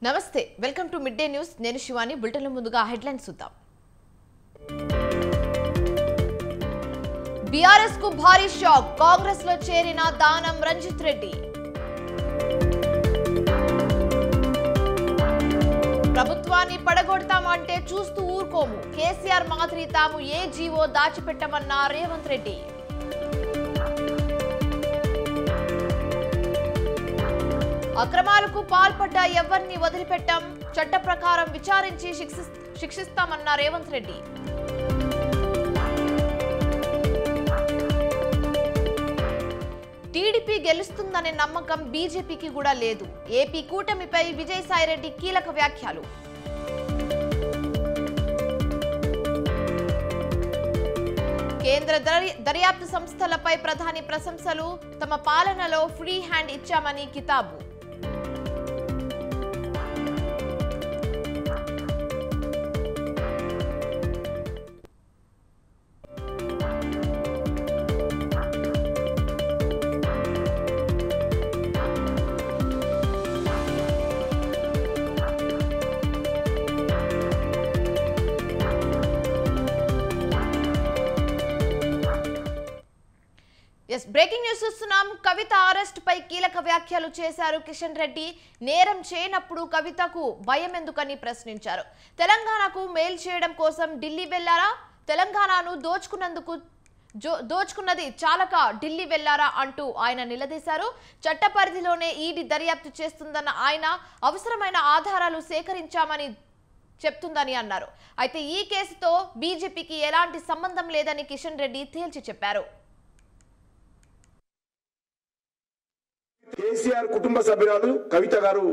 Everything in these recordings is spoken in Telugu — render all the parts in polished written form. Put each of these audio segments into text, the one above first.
నమస్తే welcome to mid day news నేను శివాని బులెటిన్ ముందుగా హెడ్లైన్స్ చూద్దాం బీఆర్ఎస్ కు భారీ షాక్ కాంగ్రెస్ లో చేరిన దానం రంజిత్ రెడ్డి ప్రభుత్వాన్ని పడగొడతామంటే చూస్తూ ఊరుకోము కేసీఆర్ మాదిరి తాము ఏ జీవో దాచిపెట్టమన్న రేవంత్ రెడ్డి అక్రమాలకు పాల్పడ్డ ఎవరిని వదిలిపెట్టం చట్ట ప్రకారం విచారించి శిక్షిస్తామన్న రేవంత్ రెడ్డి టీడీపీ గెలుస్తుందనే నమ్మకం బీజేపీకి కూడా లేదు ఏపీ కూటమిపై విజయసాయిరెడ్డి కీలక వ్యాఖ్యలు కేంద్ర దర్యాప్తు సంస్థలపై ప్రధాని ప్రశంసలు తమ పాలనలో ఫ్రీ హ్యాండ్ ఇచ్చామని కితాబు బ్రేకింగ్ న్యూస్ చూస్తున్నాం కవిత అరెస్ట్ పై కీలక వ్యాఖ్యలు చేశారు కిషన్ రెడ్డి నేరం చేయనప్పుడు కవితకు భయం ఎందుకని ప్రశ్నించారు తెలంగాణకు మేల్ చేయడం కోసం ఢిల్లీ వెళ్లారా తెలంగాణను దోచుకున్నది చాలక ఢిల్లీ వెళ్లారా అంటూ ఆయన నిలదీశారు చట్ట పరిధిలోనే ఈడీ దర్యాప్తు చేస్తుందన్న ఆయన అవసరమైన ఆధారాలు సేకరించామని చెప్తుందని అన్నారు అయితే ఈ కేసుతో బీజేపీకి ఎలాంటి సంబంధం లేదని కిషన్ రెడ్డి తేల్చి చెప్పారు కేసీఆర్ కుటుంబ సభ్యురాలు కవిత గారు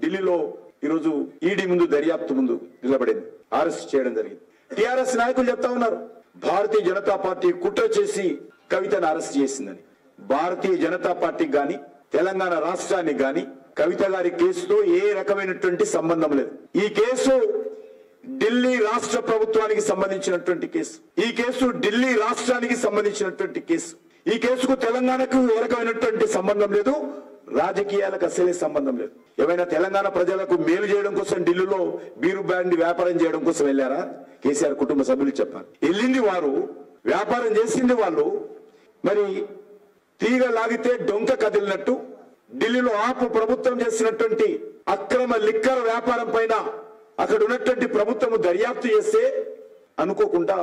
ఢిల్లీలో ఈరోజు ఈడీ ముందు దర్యాప్తు ముందు నిలబడింది అరెస్ట్ చేయడం జరిగింది టిఆర్ఎస్ నాయకులు చెప్తా ఉన్నారు భారతీయ జనతా పార్టీ కుట్ర చేసి కవితను అరెస్ట్ చేసిందని భారతీయ జనతా పార్టీకి గాని తెలంగాణ రాష్ట్రానికి గాని కవిత గారి కేసుతో ఏ రకమైనటువంటి సంబంధం లేదు ఈ కేసు ఢిల్లీ రాష్ట్ర ప్రభుత్వానికి సంబంధించినటువంటి కేసు ఈ కేసు ఢిల్లీ రాష్ట్రానికి సంబంధించినటువంటి కేసు ఈ కేసుకు తెలంగాణకు ఏ రకమైనటువంటి సంబంధం లేదు రాజకీయాలకు అసలే సంబంధం లేదు ఏమైనా తెలంగాణ ప్రజలకు మేలు చేయడం కోసం ఢిల్లీలో బీరు బ్రాండ్ వ్యాపారం చేయడం కోసం వెళ్ళారా కేసీఆర్ కుటుంబ సభ్యులు చెప్పారు వెళ్ళింది వారు వ్యాపారం చేసింది వాళ్ళు మరి తీగ లాగితే డొంక కదిలినట్టు ఢిల్లీలో ఆపు ప్రభుత్వం చేసినటువంటి అక్రమ లిక్కర్ వ్యాపారం పైన అక్కడ ఉన్నటువంటి ప్రభుత్వం దర్యాప్తు చేస్తే అనుకోకుండా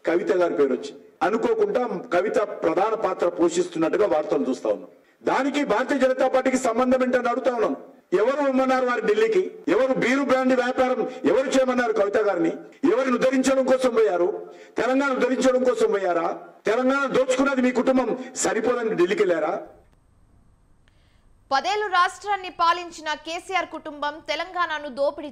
కవిత గారి పేరు వచ్చింది అనుకోకుండా కవిత ప్రధాన పాత్ర పోషిస్తున్నట్టుగా వార్తలు చూస్తా ఉన్నాం దానికి భారతీయ జనతా పార్టీకి సంబంధం ఏంటని అడుగుతా ఉన్నాం ఎవరు ఇమ్మన్నారు వారి ఢిల్లీకి ఎవరు బీరు బ్రాండ్ వ్యాపారం ఎవరు చేయమన్నారు కవిత గారిని ఎవరిని ఉద్ధరించడం కోసం పోయారు తెలంగాణ ఉద్ధరించడం కోసం పోయారా తెలంగాణ దోచుకున్నది మీ కుటుంబం సరిపోదని ఢిల్లీకి వెళ్ళారా 10 ఏళ్లు రాష్ట్రాన్ని పాలించిన కేసీఆర్ కుటుంబం తెలంగాణను దోపిడీ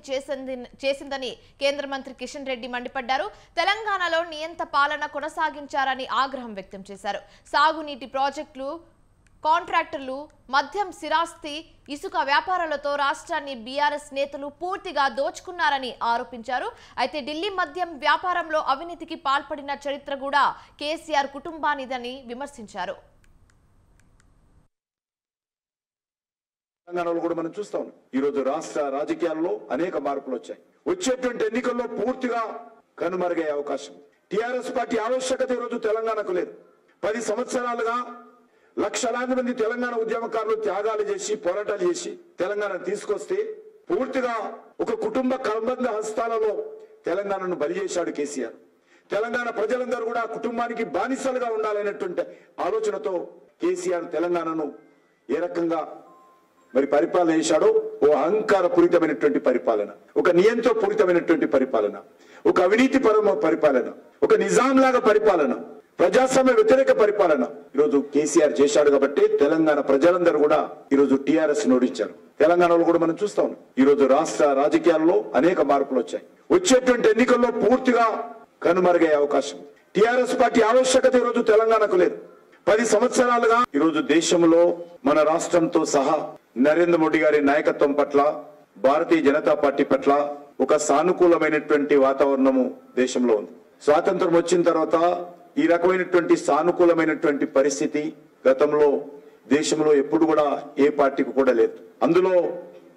చేసిందని కేంద్ర మంత్రి కిషన్ రెడ్డి మండిపడ్డారు తెలంగాణలో నియంత పాలన కొనసాగించారని ఆగ్రహం వ్యక్తం చేశారు సాగునీటి ప్రాజెక్టులు కాంట్రాక్టర్లు మద్యం స్థిరాస్తి ఇసుక వ్యాపారాలతో రాష్ట్రాన్ని బీఆర్ఎస్ నేతలు పూర్తిగా దోచుకున్నారని ఆరోపించారు అయితే ఢిల్లీ మద్యం వ్యాపారంలో అవినీతికి పాల్పడిన చరిత్ర కూడా కేసీఆర్ కుటుంబానిదని విమర్శించారు తెలంగాణలో కూడా మనం చూస్తాం ఈరోజు రాష్ట్ర రాజకీయాల్లో అనేక మార్పులు వచ్చాయి వచ్చేటువంటి ఎన్నికల్లో పూర్తిగా కనుమరుగయ్యే అవకాశం టిఆర్ఎస్ పార్టీ ఆవశ్యకత ఈరోజు తెలంగాణకు లేదు 10 సంవత్సరాలుగా లక్షలాది మంది తెలంగాణ ఉద్యమకారులు త్యాగాలు చేసి పోరాటాలు చేసి తెలంగాణ తీసుకొస్తే పూర్తిగా ఒక కుటుంబ కర్బంధ హస్తాలలో తెలంగాణను బలి చేశాడు కేసీఆర్ తెలంగాణ ప్రజలందరూ కూడా కుటుంబానికి బానిసలుగా ఉండాలనేటువంటి ఆలోచనతో కేసీఆర్ తెలంగాణను ఏ రకంగా మరి పరిపాలన చేశాడో ఓ అహంకారపూరితమైనటువంటి పరిపాలన ఒక నియంత్రపూరితమైనటువంటి పరిపాలన ఒక అవినీతి పరమ పరిపాలన ఒక నిజాం లాగా పరిపాలన ప్రజాస్వామ్య వ్యతిరేక పరిపాలన ఈరోజు కేసీఆర్ చేశాడు కాబట్టి తెలంగాణ ప్రజలందరూ కూడా ఈరోజు టీఆర్ఎస్ ఓడించారు తెలంగాణలో కూడా మనం చూస్తాం ఈరోజు రాష్ట్ర రాజకీయాల్లో అనేక మార్పులు వచ్చాయి వచ్చేటువంటి ఎన్నికల్లో పూర్తిగా కనుమరుగయ్యే అవకాశం టీఆర్ఎస్ పార్టీ ఆవశ్యకత ఈరోజు తెలంగాణకు లేదు 10 సంవత్సరాలుగా ఈరోజు దేశంలో మన రాష్ట్రంతో సహా నరేంద్ర మోడీ గారి నాయకత్వం పట్ల భారతీయ జనతా పార్టీ పట్ల ఒక సానుకూలమైనటువంటి వాతావరణము దేశంలో ఉంది స్వాతంత్రం వచ్చిన తర్వాత ఈ రకమైనటువంటి సానుకూలమైనటువంటి పరిస్థితి గతంలో దేశంలో ఎప్పుడు కూడా ఏ పార్టీకి కూడా లేదు అందులో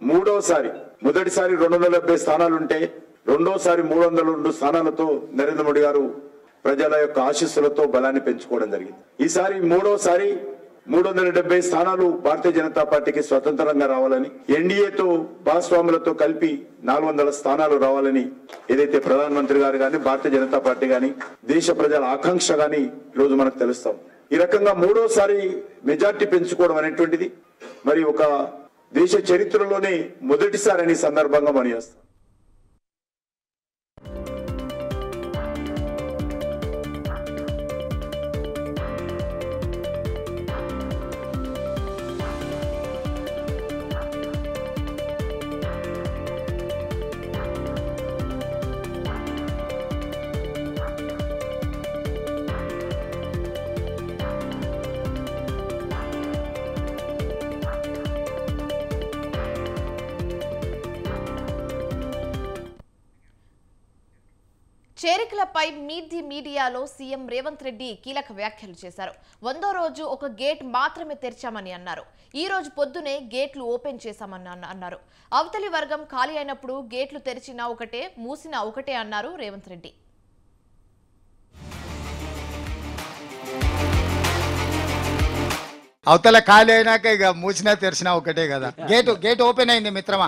మూడోసారి, మొదటిసారి 270 స్థానాలుంటే రెండోసారి 302 స్థానాలతో నరేంద్ర మోడీ గారు ప్రజల యొక్క ఆశీస్సులతో బలాన్ని పెంచుకోవడం జరిగింది. ఈసారి మూడోసారి 370 స్థానాలు భారతీయ జనతా పార్టీకి స్వతంత్రంగా రావాలని, ఎన్డీఏతో భాగస్వాములతో కలిపి 400 స్థానాలు రావాలని ఏదైతే ప్రధానమంత్రి గారు కానీ భారతీయ జనతా పార్టీ కానీ దేశ ప్రజల ఆకాంక్ష కానీ ఈరోజు మనకు తెలుస్తాం. ఈ రకంగా మూడోసారి మెజార్టీ పెంచుకోవడం అనేటువంటిది మరి ఒక దేశ చరిత్రలోనే మొదటిసారి అని సందర్భంగా మనం చేస్తాం. చేరికలపై మీడియాలో సీఎం రేవంత్ రెడ్డి కీలక వ్యాఖ్యలు చేశారు. 100వ రోజు ఒక గేట్ మాత్రమే తెరిచామని అన్నారు. ఈ రోజు పొద్దునే గేట్లు ఓపెన్ చేశామని అన్నారు. అవతలి వర్గం ఖాళీ అయినప్పుడు గేట్లు తెరిచినా ఒకటే, మూసినా ఒకటే అన్నారు రేవంత్ రెడ్డి. అవతల ఖాళీ అయినాక ఇక మూసినా తెరిచినా ఒకటే కదా. గేట్ ఓపెన్ అయింది మిత్రమా.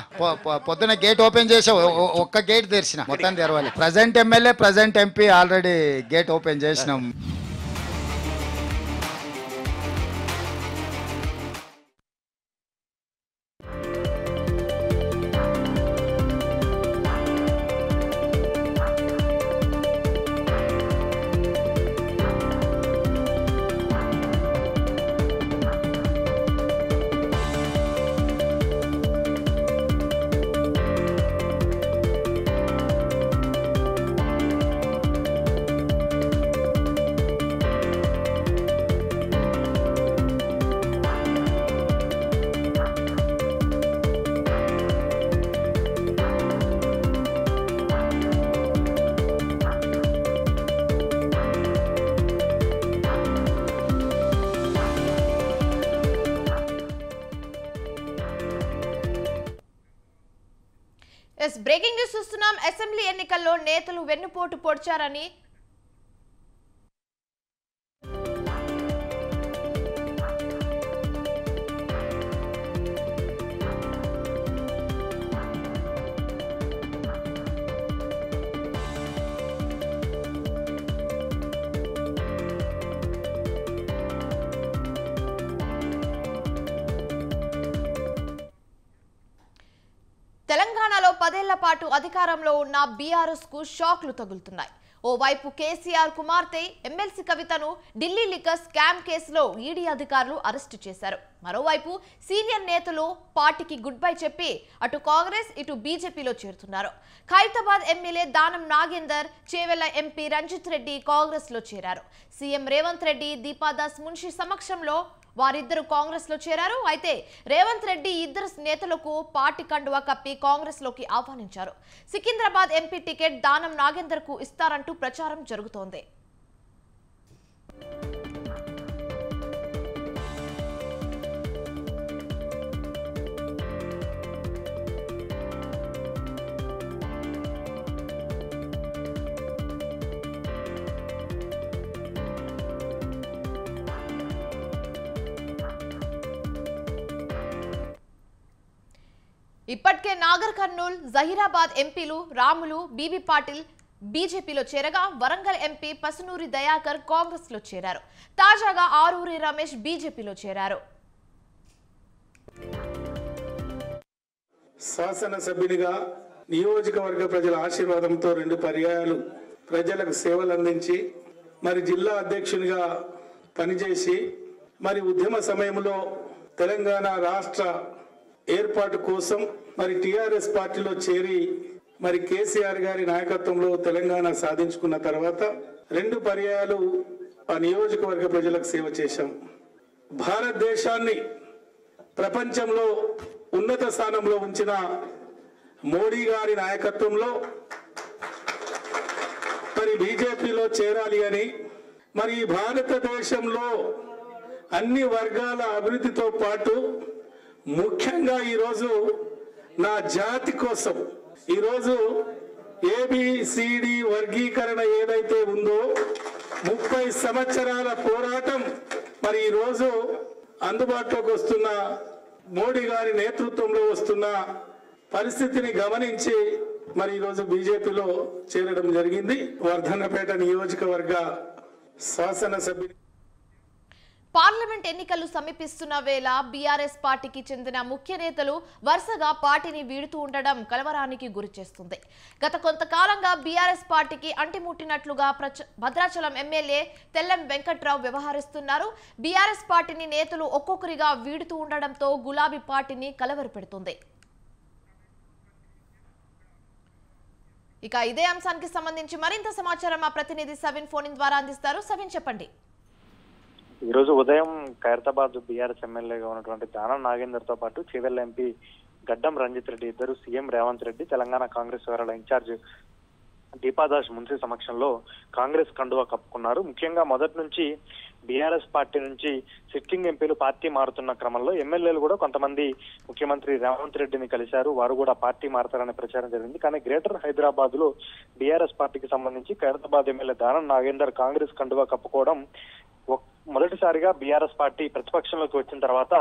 పొద్దున గేట్ ఓపెన్ చేసి ఒక్క గేట్ తెరిచిన, మొత్తం తెరవాలి. Present MLA, present MP already gate open చేసినాం. బ్రేకింగ్ న్యూస్ చూస్తున్నాం. అసెంబ్లీ ఎన్నికల్లో నేతలు వెన్నుపోటు పొడిచారని తెలంగాణలో 10 ఏళ్ల పాటు అధికారంలో ఉన్న బీఆర్ఎస్ కు షాక్లు తగులుతున్నాయి. ఓవైపు కేసీఆర్ కుమార్తె ఎమ్మెల్సీ కవితను ఢిల్లీ లిక్కర్ స్కామ్ కేసులో ఈడీ అధికారులు అరెస్టు చేశారు. మరోవైపు సీనియర్ నేతలు పార్టీకి గుడ్ బై చెప్పి అటు కాంగ్రెస్ ఇటు బీజేపీలో చేరుతున్నారు. ఖైరతాబాద్ ఎమ్మెల్యే దానం నాగేందర్, చేవెళ్ల ఎంపీ రంజిత్ రెడ్డి కాంగ్రెస్ లో చేరారు. సీఎం రేవంత్ రెడ్డి, దీపాదాస్ మున్షి సమక్షంలో వారిద్దరు కాంగ్రెస్ లో చేరారు. అయితే రేవంత్ రెడ్డి ఇద్దరు నేతలకు పార్టీ కండువా కప్పి కాంగ్రెస్ లోకి ఆహ్వానించారు. సికింద్రాబాద్ ఎంపీ టికెట్ దానం నాగేందర్ కు ఇస్తారంటూ ప్రచారం జరుగుతోంది. ఇప్పటికే నాగర్ కర్నూల్, జహీరాబాద్ ఎంపీలు రాములు, బీబీ పాటిల్ బీజేపీలో చేరగా వరంగల్ ఎంపీ పసునూరి దయాకర్ కాంగ్రెస్ లో చేరారు. తాజాగా ఆరూరి రమేష్ బీజేపీలో చేరారు. శాసనసభ్యునిగా నియోజకవర్గ ప్రజల ఆశీర్వాదంతో 2 పర్యాయాలు ప్రజలకు సేవలు అందించి మరి జిల్లా అధ్యక్షునిగా పనిచేసి మరి ఉద్యమ సమయంలో తెలంగాణ రాష్ట్ర ఏర్పాటు కోసం మరి టిఆర్ఎస్ పార్టీలో చేరి మరి కేసీఆర్ గారి నాయకత్వంలో తెలంగాణ సాధించుకున్న తర్వాత 2 పర్యాయాలు ఆ నియోజకవర్గ ప్రజలకు సేవ చేశాం. భారతదేశాన్ని ప్రపంచంలో ఉన్నత స్థానంలో ఉంచిన మోడీ గారి నాయకత్వంలో మరి బీజేపీలో చేరాలి అని, మరి భారతదేశంలో అన్ని వర్గాల అభివృద్ధితో పాటు ముఖ్యంగా ఈరోజు నా జాతి కోసం ఈరోజు ABCD వర్గీకరణ ఏదైతే ఉందో 30 సంవత్సరాల పోరాటం మరి ఈరోజు అందుబాటులోకి వస్తున్న మోడీ గారి నేతృత్వంలో వస్తున్న పరిస్థితిని గమనించి మరి ఈరోజు బీజేపీలో చేరడం జరిగింది. వర్ధన్నపేట నియోజకవర్గ శాసనసభ్యుని. పార్లమెంట్ ఎన్నికలు సమీపిస్తున్న వేళ బీఆర్ఎస్ పార్టీకి చెందిన ముఖ్య నేతలు వరుసగా పార్టీని వీడుతూ ఉండడం కలవరానికి గురిచేస్తుంది. గత కొంతకాలంగా బీఆర్ఎస్ పార్టీకి అంటిముట్టినట్లుగా భద్రాచలం ఎమ్మెల్యే తెల్లం వెంకట్రావు వ్యవహరిస్తున్నారు. బీఆర్ఎస్ పార్టీని నేతలు ఒక్కొక్కరిగా వీడుతూ ఉండడంతో గులాబీ పార్టీని కలవరపెడుతుంది. ఇక ఇదే అంశానికి సంబంధించి మరింత సమాచారం మా ప్రతినిధి సవిన్ ఫోన్ ద్వారా అందిస్తారు. సవిన్, చెప్పండి. ఈ రోజు ఉదయం ఖైరతాబాద్ బీఆర్ఎస్ ఎమ్మెల్యేగా ఉన్నటువంటి దానం నాగేందర్ తో పాటు చేవెళ్ల ఎంపీ గడ్డం రంజిత్ రెడ్డి ఇద్దరు సీఎం రేవంత్ రెడ్డి తెలంగాణ కాంగ్రెస్ వివరాల ఇన్ఛార్జ్ దీపాదాస్ మున్సి సమక్షంలో కాంగ్రెస్ కండువా కప్పుకున్నారు. ముఖ్యంగా మొదటి నుంచి బీఆర్ఎస్ పార్టీ నుంచి సిట్టింగ్ ఎంపీలు పార్టీ మారుతున్న క్రమంలో ఎమ్మెల్యేలు కూడా కొంతమంది ముఖ్యమంత్రి రేవంత్ రెడ్డిని కలిశారు. వారు కూడా పార్టీ మారతారనే ప్రచారం జరిగింది. కానీ గ్రేటర్ హైదరాబాద్ లో బీఆర్ఎస్ పార్టీకి సంబంధించి ఖైరతాబాద్ ఎమ్మెల్యే దానం నాగేందర్ కాంగ్రెస్ కండువా కప్పుకోవడం మొదటిసారిగా బీఆర్ఎస్ పార్టీ ప్రతిపక్షంలోకి వచ్చిన తర్వాత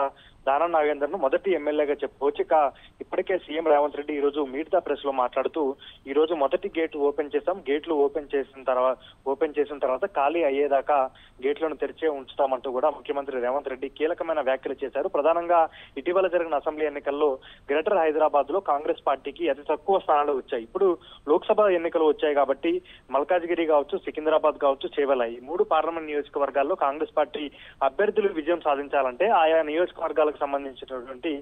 దానం నాగేందర్ ను మొదటి ఎమ్మెల్యేగా చెప్పుకోవచ్చు. ఇక ఇప్పటికే సీఎం రేవంత్ రెడ్డి ఈ రోజు మీట్ ద ప్రెస్ లో మాట్లాడుతూ ఈ రోజు మొదటి గేట్ ఓపెన్ చేశాం, గేట్లు ఓపెన్ చేసిన తర్వాత ఖాళీ అయ్యేదాకా గేట్లను తెరిచే ఉంచుతామంటూ కూడా ముఖ్యమంత్రి రేవంత్ రెడ్డి కీలకమైన వ్యాఖ్యలు చేశారు. ప్రధానంగా ఇటీవల జరిగిన అసెంబ్లీ ఎన్నికల్లో గ్రేటర్ హైదరాబాద్ లో కాంగ్రెస్ పార్టీకి అతి తక్కువ స్థానాలు వచ్చాయి. ఇప్పుడు లోక్సభ ఎన్నికలు వచ్చాయి కాబట్టి మల్కాజ్గిరి కావచ్చు, సికింద్రాబాద్ కావచ్చు, చేవెళ్ల ఈ 3 పార్లమెంట్ నియోజకవర్గాల్లో కాంగ్రెస్ పార్టీ అభ్యర్థులు విజయం సాధించాలంటే ఆయా నియోజకవర్గాలకు సంబంధించినటువంటి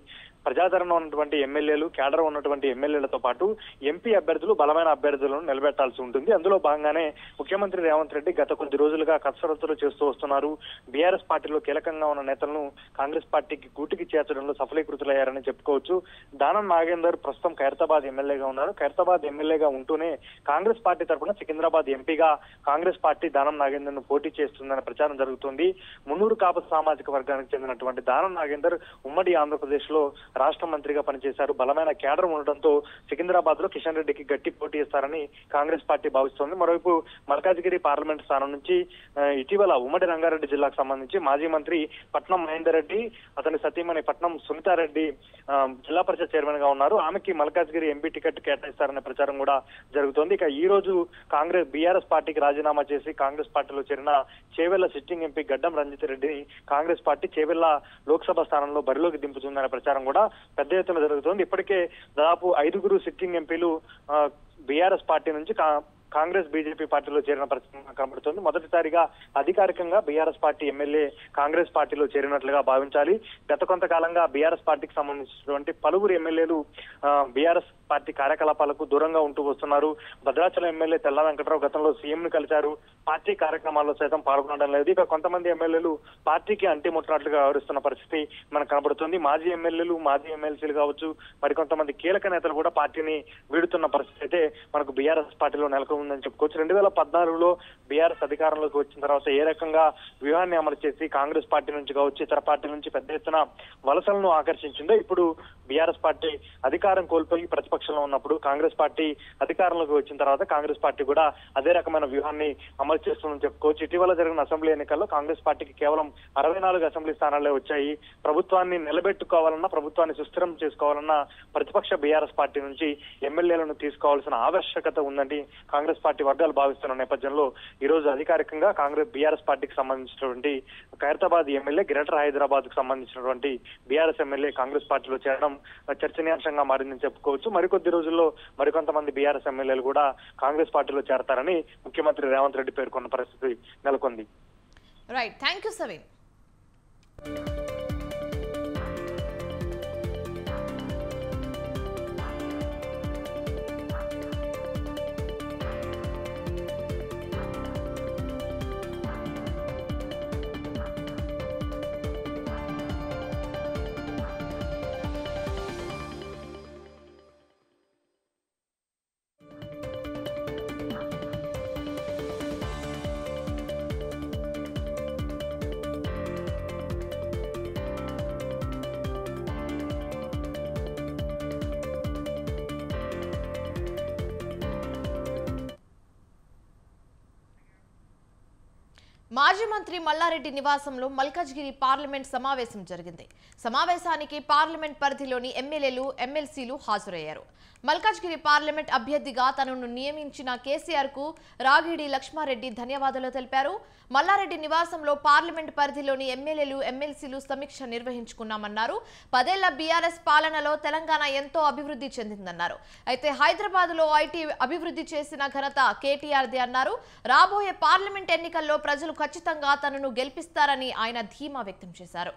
ప్రజాదరణ ఉన్నటువంటి ఎమ్మెల్యేలు, కేడర్ ఉన్నటువంటి ఎమ్మెల్యేలతో పాటు ఎంపీ అభ్యర్థులు, బలమైన అభ్యర్థులను నిలబెట్టాల్సి ఉంటుంది. అందులో భాగంగానే ముఖ్యమంత్రి రేవంత్ రెడ్డి గత కొద్ది రోజులుగా కసరత్తులు చేస్తూ వస్తున్నారు. బీఆర్ఎస్ పార్టీలో కీలకంగా ఉన్న నేతలను కాంగ్రెస్ పార్టీకి గూటికి చేర్చడంలో సఫలీకృతులయ్యారని చెప్పుకోవచ్చు. దానం నాగేందర్ ప్రస్తుతం ఖైరతాబాద్ ఎమ్మెల్యేగా ఉన్నారు. ఖైరతాబాద్ ఎమ్మెల్యేగా ఉంటూనే కాంగ్రెస్ పార్టీ తరఫున సికింద్రాబాద్ ఎంపీగా కాంగ్రెస్ పార్టీ దానం నాగేందర్ ను పోటీ చేస్తుందనే ప్రచారం జరుగుతుంది. మున్నూరు కాపు సామాజిక వర్గానికి చెందినటువంటి దానం నాగేందర్ ఉమ్మడి ఆంధ్రప్రదేశ్ లో రాష్ట్ర మంత్రిగా పనిచేశారు. బలమైన కేడర్ ఉండడంతో సికింద్రాబాద్ లో కిషన్ రెడ్డికి గట్టి పోటీ ఇస్తారని కాంగ్రెస్ పార్టీ భావిస్తోంది. మరోవైపు మల్కాజ్గిరి పార్లమెంట్ స్థానం నుంచి ఇటీవల ఉమ్మడి రంగారెడ్డి జిల్లాకు సంబంధించి మాజీ మంత్రి పట్నం మహేందర్ రెడ్డి, అతని సతీమణి పట్నం సునీతారెడ్డి జిల్లా పరిషత్ చైర్మన్ గా ఉన్నారు. ఆమెకి మల్కాజ్గిరి ఎంపీ టికెట్ కేటాయిస్తారనే ప్రచారం కూడా జరుగుతోంది. ఇక ఈ రోజు కాంగ్రెస్ బీఆర్ఎస్ పార్టీకి రాజీనామా చేసి కాంగ్రెస్ పార్టీలో చేరిన చేవెళ్ల సిట్టింగ్ ఎంపీ గడ్డం రంజిత్ రెడ్డిని కాంగ్రెస్ పార్టీ చేవెళ్ల లోక్సభ స్థానంలో బరిలోకి దింపుతుందనే ప్రచారం కూడా పెద్ద ఎత్తున జరుగుతోంది. ఇప్పటికే దాదాపు 5 సిట్టింగ్ ఎంపీలు బీఆర్ఎస్ పార్టీ నుంచి కాంగ్రెస్ బీజేపీ పార్టీలో చేరిన పరిస్థితి కనబడుతోంది. మొదటిసారిగా అధికారికంగా బీఆర్ఎస్ పార్టీ ఎమ్మెల్యే కాంగ్రెస్ పార్టీలో చేరినట్లుగా భావించాలి. గత కొంతకాలంగా బీఆర్ఎస్ పార్టీకి సంబంధించినటువంటి పలువురు ఎమ్మెల్యేలు బీఆర్ఎస్ పార్టీ కార్యకలాపాలకు దూరంగా ఉంటూ వస్తున్నారు. భద్రాచలం ఎమ్మెల్యే తెల్లం వెంకట్రావు గతంలో సీఎం ను కలిశారు, పార్టీ కార్యక్రమాల్లో సైతం పాల్గొనడం లేదు. ఇక కొంతమంది ఎమ్మెల్యేలు పార్టీకి అంటిముట్టినట్లుగా వ్యవహరిస్తున్న పరిస్థితి మనకు కనబడుతుంది. మాజీ ఎమ్మెల్యేలు, మాజీ ఎమ్మెల్సీలు కావచ్చు, మరికొంతమంది కీలక నేతలు కూడా పార్టీని వీడుతున్న పరిస్థితి అయితే మనకు బీఆర్ఎస్ పార్టీలో నెలకొందని చెప్పుకోవచ్చు. 2014లో బీఆర్ఎస్ అధికారంలోకి వచ్చిన తర్వాత ఏ రకంగా వ్యూహాన్ని అమలు చేసి కాంగ్రెస్ పార్టీ నుంచి కావచ్చు, ఇతర పార్టీల నుంచి పెద్ద ఎత్తున వలసలను ఆకర్షించిందో ఇప్పుడు బీఆర్ఎస్ పార్టీ అధికారం కోల్పోయి ప్రతిపక్షంలో ఉన్నప్పుడు కాంగ్రెస్ పార్టీ అధికారంలోకి వచ్చిన తర్వాత కాంగ్రెస్ పార్టీ కూడా అదే రకమైన వ్యూహాన్ని అమలు చేస్తుందని చెప్పుకోవచ్చు. ఇటీవల జరిగిన అసెంబ్లీ ఎన్నికల్లో కాంగ్రెస్ పార్టీకి కేవలం 64 అసెంబ్లీ స్థానాలే వచ్చాయి. ప్రభుత్వాన్ని నిలబెట్టుకోవాలన్నా, ప్రభుత్వాన్ని సుస్థిరం చేసుకోవాలన్నా ప్రతిపక్ష బీఆర్ఎస్ పార్టీ నుంచి ఎమ్మెల్యేలను తీసుకోవాల్సిన ఆవశ్యకత ఉందని కాంగ్రెస్ పార్టీ వర్గాలు భావిస్తున్న నేపథ్యంలో ఈ రోజు అధికారికంగా కాంగ్రెస్ బీఆర్ఎస్ పార్టీకి సంబంధించినటువంటి ఖైరతాబాద్ ఎమ్మెల్యే గ్రేటర్ హైదరాబాద్ కు సంబంధించినటువంటి బీఆర్ఎస్ ఎమ్మెల్యే కాంగ్రెస్ పార్టీలో చేరడం చర్చనీయాంశంగా మారిందని చెప్పుకోవచ్చు. మరికొద్ది రోజుల్లో మరికొంతమంది బీఆర్ఎస్ ఎమ్మెల్యేలు కూడా కాంగ్రెస్ పార్టీలో చేరతారని ముఖ్యమంత్రి రేవంత్ రెడ్డి పేర్కొన్న పరిస్థితి నెలకొంది. Right, thank you సవిన్. మాజీ మంత్రి మల్లారెడ్డి నివాసంలో మల్కాజ్గిరి పార్లమెంట్ సమావేశం జరిగింది. సమావేశానికి పార్లమెంట్ పరిధిలోని ఎమ్మెల్యేలు, ఎమ్మెల్సీలు హాజరయ్యారు. మల్కాజ్గిరి పార్లమెంట్ అభ్యర్థిగా తనను నియమించిన కేసీఆర్ కు రాగిడి లక్ష్మారెడ్డి ధన్యవాదాలు తెలిపారు. మల్లారెడ్డి నివాసంలో పార్లమెంట్ పరిధిలోని ఎమ్మెల్యేలు, ఎమ్మెల్సీలు సమీక్ష నిర్వహించుకున్నామన్నారు. 10 ఏళ్ల బీఆర్ఎస్ పాలనలో తెలంగాణ ఎంతో అభివృద్ధి చెందిందన్నారు. అయితే హైదరాబాద్ లో ఐటీ అభివృద్ధి చేసిన ఘనత కేటీఆర్ది అన్నారు. రాబోయే పార్లమెంట్ ఎన్నికల్లో ప్రజలు ఖచ్చితంగా తనను గెలిపిస్తారని ఆయన ధీమా వ్యక్తం చేశారు.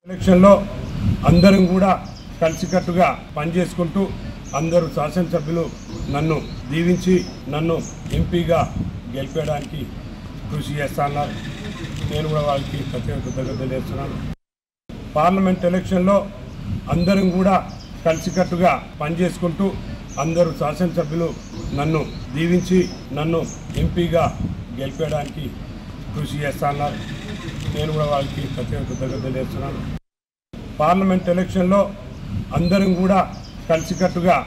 ఎలక్షన్లో అందరం కూడా కలిసికట్టుగా పనిచేసుకుంటూ అందరూ శాసనసభ్యులు నన్ను దీవించి నన్ను ఎంపీగా గెలిపేయడానికి కృషి చేస్తున్నారు. నేను కూడా వాళ్ళకి ప్రత్యేక కృతజ్ఞతలు చేస్తున్నాను. పార్లమెంట్ ఎలక్షన్లో అందరం కూడా కలిసికట్టుగా పనిచేసుకుంటూ అందరూ శాసనసభ్యులు నన్ను దీవించి నన్ను ఎంపీగా గెలిపేయడానికి కృషి చేస్తున్నారు. నేను కూడా వాళ్ళకి ప్రత్యేక కృతజ్ఞతలు చేస్తున్నాను. పార్లమెంట్ ఎలక్షన్లో అందరం కూడా కలిసికట్టుగా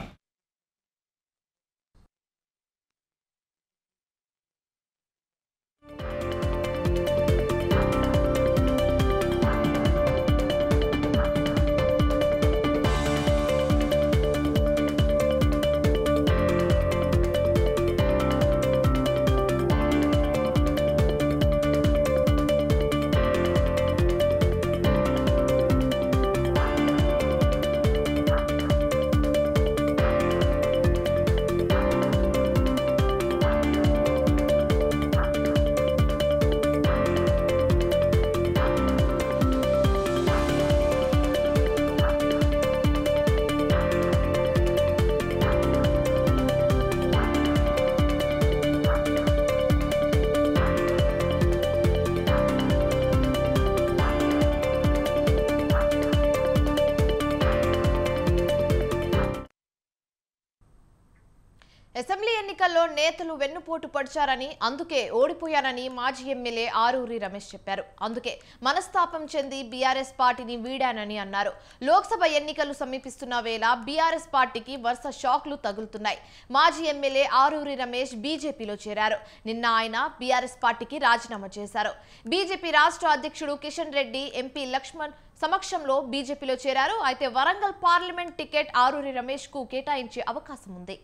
అసెంబ్లీ ఎన్నికల్లో నేతలు వెన్నుపోటు పడిచారని, అందుకే ఓడిపోయానని మాజీ ఎమ్మెల్యే ఆరూరి రమేష్ చెప్పారు. అందుకే మనస్తాపం చెంది బీఆర్ఎస్ పార్టీని వీడానని అన్నారు. లోక్సభ ఎన్నికలు సమీపిస్తున్న వేళ బీఆర్ఎస్ పార్టీకి వరుస షాక్లు తగులుతున్నాయి. మాజీ ఎమ్మెల్యే ఆరూరి రమేష్ బీజేపీలో చేరారు. నిన్న ఆయన బీఆర్ఎస్ పార్టీకి రాజీనామా చేశారు. బీజేపీ రాష్ట్ర అధ్యక్షుడు కిషన్ రెడ్డి, ఎంపీ లక్ష్మణ్ సమక్షంలో బీజేపీలో చేరారు. అయితే వరంగల్ పార్లమెంట్ టికెట్ ఆరూరి రమేష్ కు కేటాయించే అవకాశం ఉంది.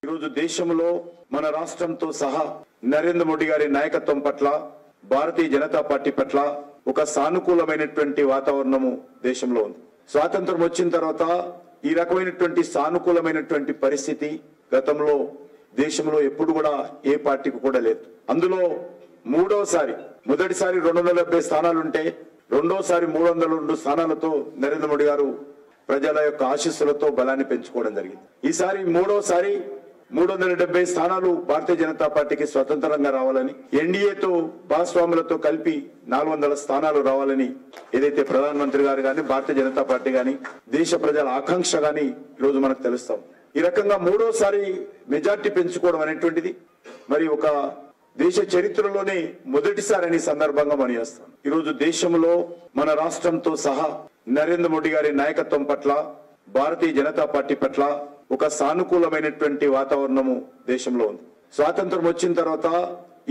ఈరోజు దేశంలో మన రాష్ట్రంతో సహా నరేంద్ర మోడీ గారి నాయకత్వం పట్ల, భారతీయ జనతా పార్టీ పట్ల ఒక సానుకూలమైనటువంటి వాతావరణము దేశంలో ఉంది. స్వాతంత్రం వచ్చిన తర్వాత ఈ రకమైనటువంటి సానుకూలమైనటువంటి పరిస్థితి గతంలో దేశంలో ఎప్పుడు కూడా ఏ పార్టీకి కూడా లేదు. అందులో మొదటిసారి 270 స్థానాలుంటే రెండోసారి 302 స్థానాలతో నరేంద్ర మోడీ గారు ప్రజల యొక్క ఆశీస్సులతో బలాన్ని పెంచుకోవడం జరిగింది. ఈసారి మూడోసారి 370 స్థానాలు భారతీయ జనతా పార్టీకి స్వతంత్రంగా రావాలని, ఎన్డీఏతో భాగస్వాములతో కలిపి 400 స్థానాలు రావాలని ఏదైతే ప్రధానమంత్రి గారు గాని, భారతీయ జనతా పార్టీ గాని, దేశ ప్రజల ఆకాంక్ష గాని ఈరోజు మనకు తెలుస్తాం. ఈ రకంగా మూడోసారి మెజార్టీ పెంచుకోవడం అనేటువంటిది మరి ఒక దేశ చరిత్రలోనే మొదటిసారి అనే సందర్భంగా మనం చేస్తాం. ఈరోజు దేశంలో మన రాష్ట్రంతో సహా నరేంద్ర మోడీ గారి నాయకత్వం పట్ల, భారతీయ జనతా పార్టీ పట్ల ఒక సానుకూలమైనటువంటి వాతావరణము దేశంలో ఉంది. స్వాతంత్రం వచ్చిన తర్వాత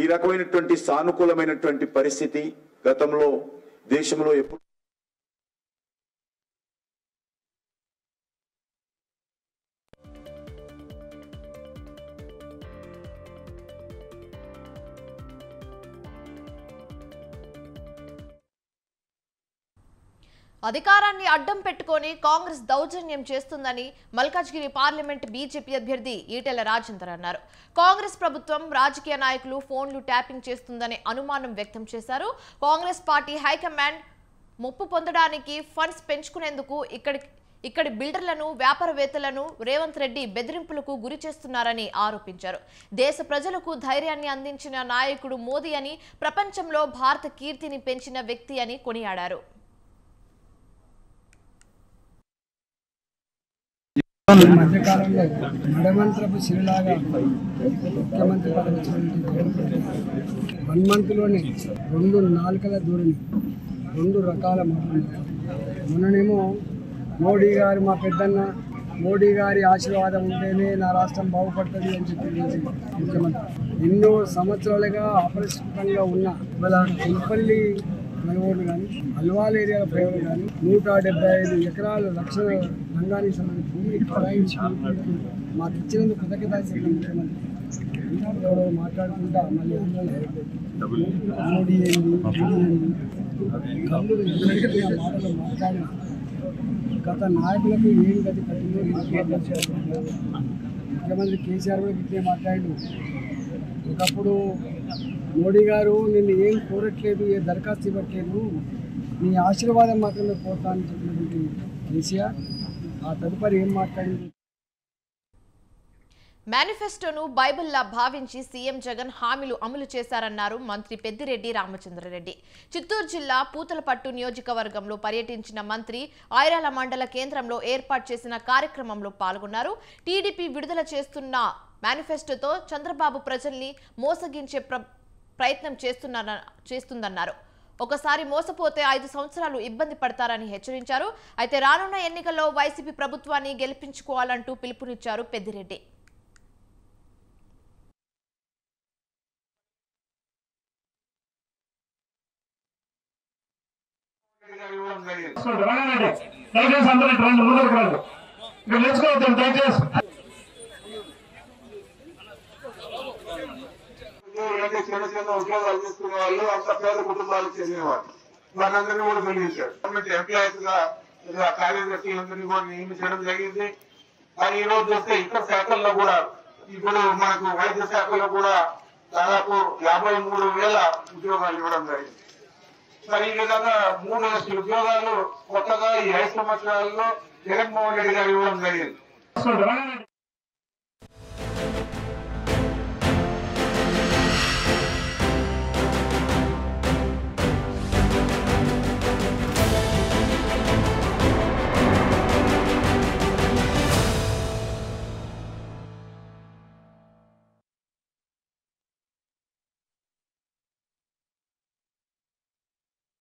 ఈ రకమైనటువంటి సానుకూలమైనటువంటి పరిస్థితి గతంలో దేశంలో ఎప్పుడు అధికారాన్ని అడ్డం పెట్టుకొని కాంగ్రెస్ దౌర్జన్యం చేస్తుందని మల్కాజ్గిరి పార్లమెంట్ బీజేపీ అభ్యర్థి ఈటెల రాజేందర్ అన్నారు. కాంగ్రెస్ ప్రభుత్వం రాజకీయ నాయకులు ఫోన్లు ట్యాపింగ్ చేస్తుందనే అనుమానం వ్యక్తం చేశారు. కాంగ్రెస్ పార్టీ హైకమాండ్ ముప్పు పొందడానికి ఫండ్స్ పెంచుకునేందుకు ఇక్కడి బిల్డర్లను, వ్యాపారవేత్తలను రేవంత్ రెడ్డి బెదిరింపులకు గురి చేస్తున్నారని ఆరోపించారు. దేశ ప్రజలకు ధైర్యాన్ని అందించిన నాయకుడు మోదీ అని, ప్రపంచంలో భారత కీర్తిని పెంచిన వ్యక్తి అని కొనియాడారు. మధ్యకాలంలో నడమంత్రపు సిరిలాగా ముఖ్యమంత్రి పదవి వచ్చినటువంటి 1 మంత్లోనే 2 నాలుకల దూరిని 2 రకాల మాటలు. మొన్ననేమో మోడీ గారు మా పెద్దన్న మోడీ గారి ఆశీర్వాదం ఉంటేనే నా రాష్ట్రం బాగుపడుతుంది అని చెప్పి ముఖ్యమంత్రి ఎన్నో సంవత్సరాలుగా అపరిష్కృతంగా ఉన్న ఇవాళ కొల్పల్లి ఫ్లైఓవర్లు కానీ అల్వాల్ ఏరియాల ఫ్లైఓవర్లు కానీ 175 ఎకరాల లక్షల రంగానికి సంబంధించి భూమిని కేటాయించి మాకు ఇచ్చినందుకు కృతజ్ఞతలు ముఖ్యమంత్రి మాట్లాడుకుంటా మళ్ళీ మోడీ ఏంది కళ్ళు మాటలు మాట్లాడిన గత నాయకులకు ఏం గతి పట్టిందో ముఖ్యమంత్రి కేసీఆర్ కూడా ఇట్లే మాట్లాడు. ఒకప్పుడు మోడీ గారు నిన్ను ఏం కోరట్లేదు, ఏ దరఖాస్తు ఇవ్వట్లేదు, నీ ఆశీర్వాదం మాత్రమే కోరుతా అని చెప్పినటువంటి కేసీఆర్ ఆ తదుపరి ఏం మాట్లాడింది? మేనిఫెస్టోను బైబిల్లా భావించి సీఎం జగన్ హామీలు అమలు చేశారన్నారు మంత్రి పెద్దిరెడ్డి రామచంద్రారెడ్డి. చిత్తూరు జిల్లా పూతలపట్టు నియోజకవర్గంలో పర్యటించిన మంత్రి ఐరాల మండల కేంద్రంలో ఏర్పాటు చేసిన కార్యక్రమంలో పాల్గొన్నారు. టీడీపీ విడుదల చేస్తున్న మేనిఫెస్టోతో చంద్రబాబు ప్రజల్ని మోసగించే ప్రయత్నం చేస్తుందన్నారు. ఒకసారి మోసపోతే 5 సంవత్సరాలు ఇబ్బంది పడతారని హెచ్చరించారు. అయితే రానున్న ఎన్నికల్లో వైసీపీ ప్రభుత్వాన్ని గెలిపించుకోవాలంటూ పిలుపునిచ్చారు పెద్దిరెడ్డి. చిన్న చిన్న ఉద్యోగాలు తీసుకునే వాళ్ళు అంత పేద కుటుంబాలకు చెందినవాళ్ళు వారందరినీ కూడా తొలగించారు. గవర్నమెంట్ ఎంప్లాయీస్ గా కార్యదర్శులందరినీ కూడా నియమించడం జరిగింది. మరి ఈ రోజు చూస్తే ఇతర శాఖల్లో కూడా ఇప్పుడు మనకు వైద్య శాఖలో కూడా దాదాపు 53,000 ఉద్యోగాలు ఇవ్వడం జరిగింది. మరి ఈ విధంగా 3 లక్షల ఉద్యోగాలు కొత్తగా ఈ 5 సంవత్సరాల్లో జగన్మోహన్ రెడ్డి గారు ఇవ్వడం జరిగింది.